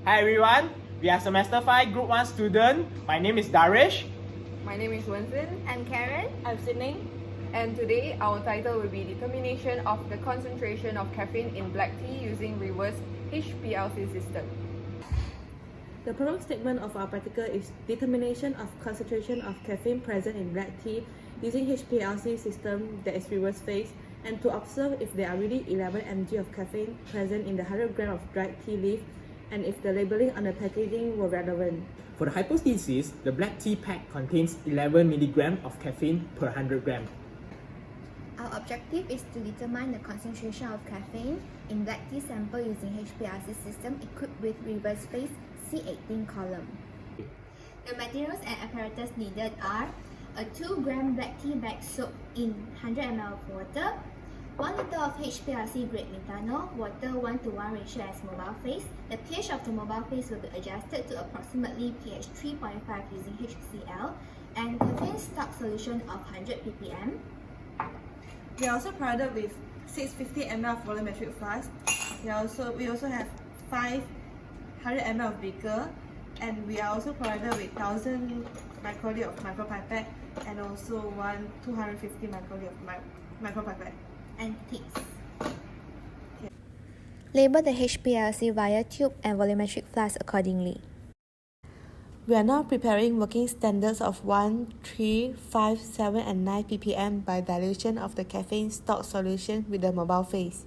Hi everyone, we are Semester 5 Group 1 student. My name is Darish. My name is Wensin. I'm Karen. I'm Sydney. And today our title will be Determination of the Concentration of Caffeine in Black Tea using Reverse HPLC System. The problem statement of our practical is determination of concentration of caffeine present in black tea using HPLC system that is reverse phase, and to observe if there are really 11 mg of caffeine present in the 100 gram of dried tea leaf, and if the labeling on the packaging were relevant. For the hypothesis, the black tea pack contains 11 mg of caffeine per 100 gram. Our objective is to determine the concentration of caffeine in black tea sample using HPLC system equipped with reverse phase C18 column. The materials and apparatus needed are a 2 gram black tea bag soaked in 100 ml of water, 1 liter of HPLC grade methanol, water 1:1 ratio as mobile phase. The pH of the mobile phase will be adjusted to approximately pH 3.5 using HCl, and caffeine stock solution of 100 ppm. We are also provided with 650 ml of volumetric flask. We also have 500 ml of beaker, and we are also provided with 1000 microliter of micropipette and also 250 microliter of micropipette. And tips. Label the HPLC via tube and volumetric flask accordingly. We are now preparing working standards of 1, 3, 5, 7 and 9 ppm by dilution of the caffeine stock solution with the mobile phase.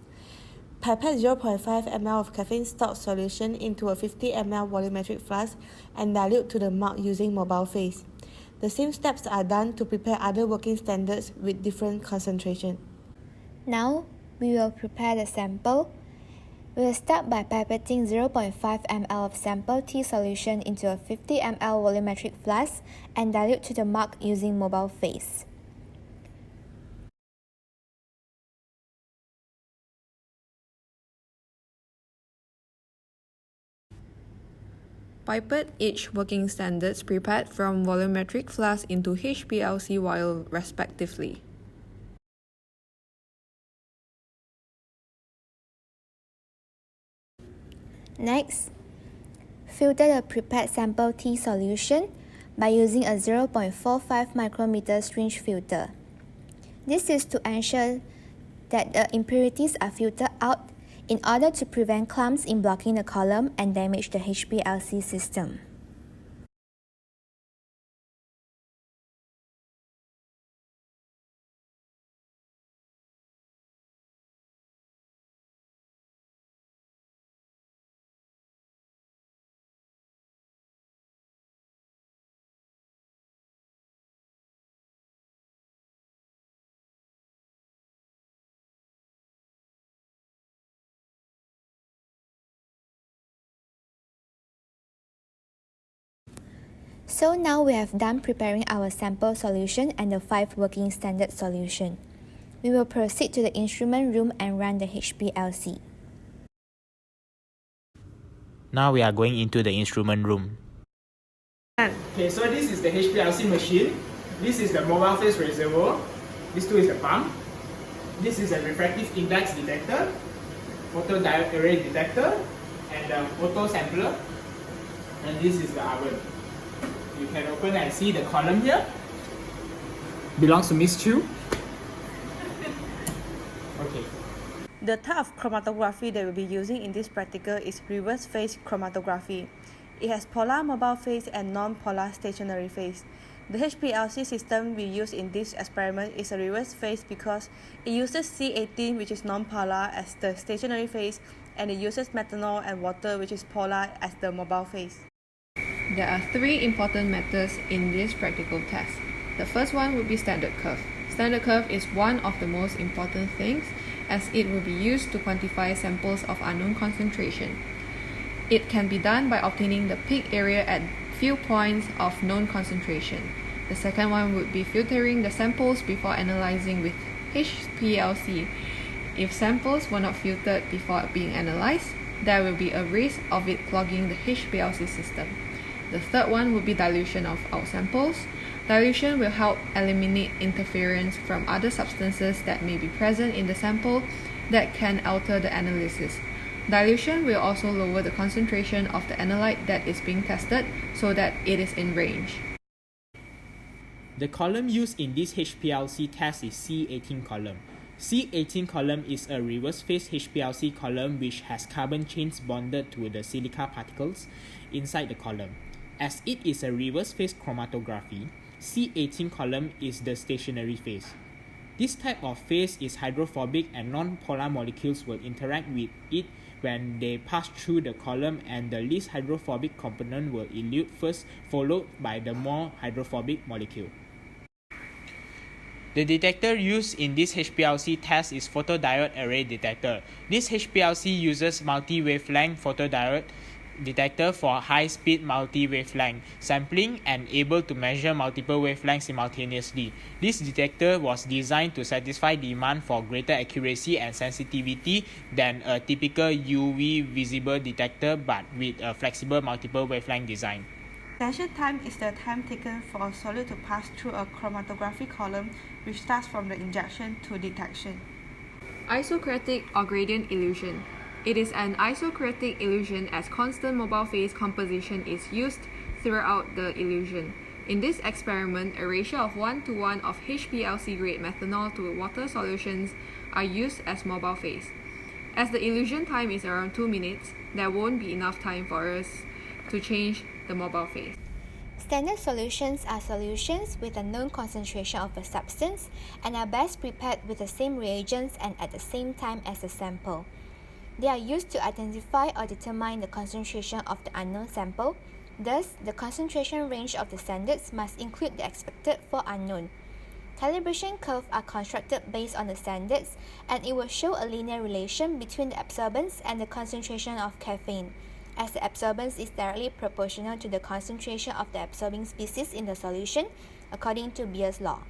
Pipette 0.5 ml of caffeine stock solution into a 50 ml volumetric flask and dilute to the mark using mobile phase. The same steps are done to prepare other working standards with different concentration. Now, we will prepare the sample. We will start by pipetting 0.5 ml of sample tea solution into a 50 ml volumetric flask and dilute to the mark using mobile phase. Pipette each working standards prepared from volumetric flask into HPLC vial respectively. Next, filter the prepared sample tea solution by using a 0.45 micrometer syringe filter. This is to ensure that the impurities are filtered out in order to prevent clumps in blocking the column and damage the HPLC system. So now we have done preparing our sample solution and the 5 working standard solution. We will proceed to the instrument room and run the HPLC. Now we are going into the instrument room. Okay, so this is the HPLC machine. This is the mobile phase reservoir. This two is the pump. This is a refractive index detector, photodiode array detector, and the photo sampler. And this is the oven. You can open and see the column here. Belongs to Miss Chu. Okay. The type of chromatography that we'll be using in this practical is reverse phase chromatography. It has polar mobile phase and non-polar stationary phase. The HPLC system we use in this experiment is a reverse phase because it uses C18, which is non-polar, as the stationary phase, and it uses methanol and water, which is polar, as the mobile phase. There are 3 important methods in this practical test. The first one would be standard curve. Standard curve is one of the most important things as it will be used to quantify samples of unknown concentration. It can be done by obtaining the peak area at few points of known concentration. The second one would be filtering the samples before analyzing with HPLC. If samples were not filtered before being analyzed, there will be a risk of it clogging the HPLC system. The third one would be dilution of our samples. Dilution will help eliminate interference from other substances that may be present in the sample that can alter the analysis. Dilution will also lower the concentration of the analyte that is being tested so that it is in range. The column used in this HPLC test is C18 column. C18 column is a reverse phase HPLC column which has carbon chains bonded to the silica particles inside the column. As it is a reverse phase chromatography, C18 column is the stationary phase. This type of phase is hydrophobic and non-polar molecules will interact with it when they pass through the column, and the least hydrophobic component will elute first, followed by the more hydrophobic molecule. The detector used in this HPLC test is photodiode array detector. This HPLC uses multi-wavelength photodiode detector for high-speed multi-wavelength sampling and able to measure multiple wavelengths simultaneously. This detector was designed to satisfy demand for greater accuracy and sensitivity than a typical UV visible detector, but with a flexible multiple wavelength design. Detection time is the time taken for a solid to pass through a chromatography column, which starts from the injection to detection. Isocratic or gradient illusion. It is an isocratic illusion as constant mobile phase composition is used throughout the illusion. In this experiment, a ratio of 1:1 of HPLC grade methanol to water solutions are used as mobile phase. As the illusion time is around 2 minutes, there won't be enough time for us to change the mobile phase. Standard solutions are solutions with a known concentration of a substance and are best prepared with the same reagents and at the same time as the sample. They are used to identify or determine the concentration of the unknown sample. Thus, the concentration range of the standards must include the expected for unknown. Calibration curves are constructed based on the standards, and it will show a linear relation between the absorbance and the concentration of caffeine, as the absorbance is directly proportional to the concentration of the absorbing species in the solution, according to Beer's law.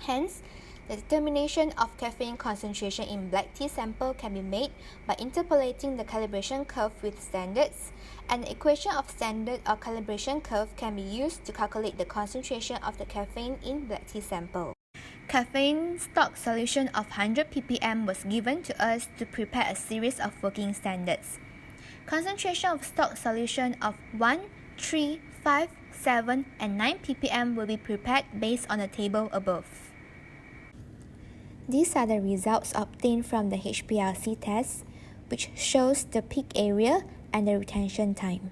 Hence, the determination of caffeine concentration in black tea sample can be made by interpolating the calibration curve with standards, and the equation of standard or calibration curve can be used to calculate the concentration of the caffeine in black tea sample. Caffeine stock solution of 100 ppm was given to us to prepare a series of working standards. Concentration of stock solution of 1, 3, 5, 7, and 9 ppm will be prepared based on the table above. These are the results obtained from the HPLC test, which shows the peak area and the retention time.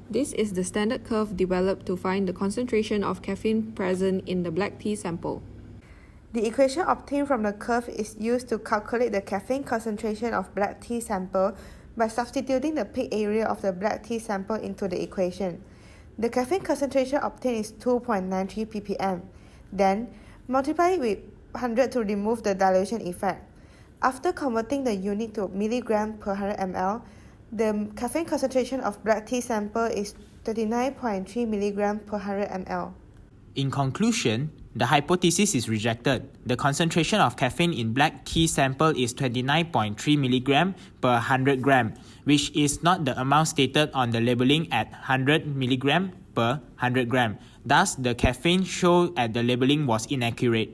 This is the standard curve developed to find the concentration of caffeine present in the black tea sample. The equation obtained from the curve is used to calculate the caffeine concentration of black tea sample by substituting the peak area of the black tea sample into the equation. The caffeine concentration obtained is 2.93 ppm. Then, multiply it with 100 to remove the dilution effect. After converting the unit to milligram per 100 ml, the caffeine concentration of black tea sample is 39.3 mg per 100 ml. In conclusion, the hypothesis is rejected. The concentration of caffeine in black tea sample is 29.3 mg per 100 gram, which is not the amount stated on the labeling at 100 mg per 100 gram. Thus, the caffeine shown at the labeling was inaccurate.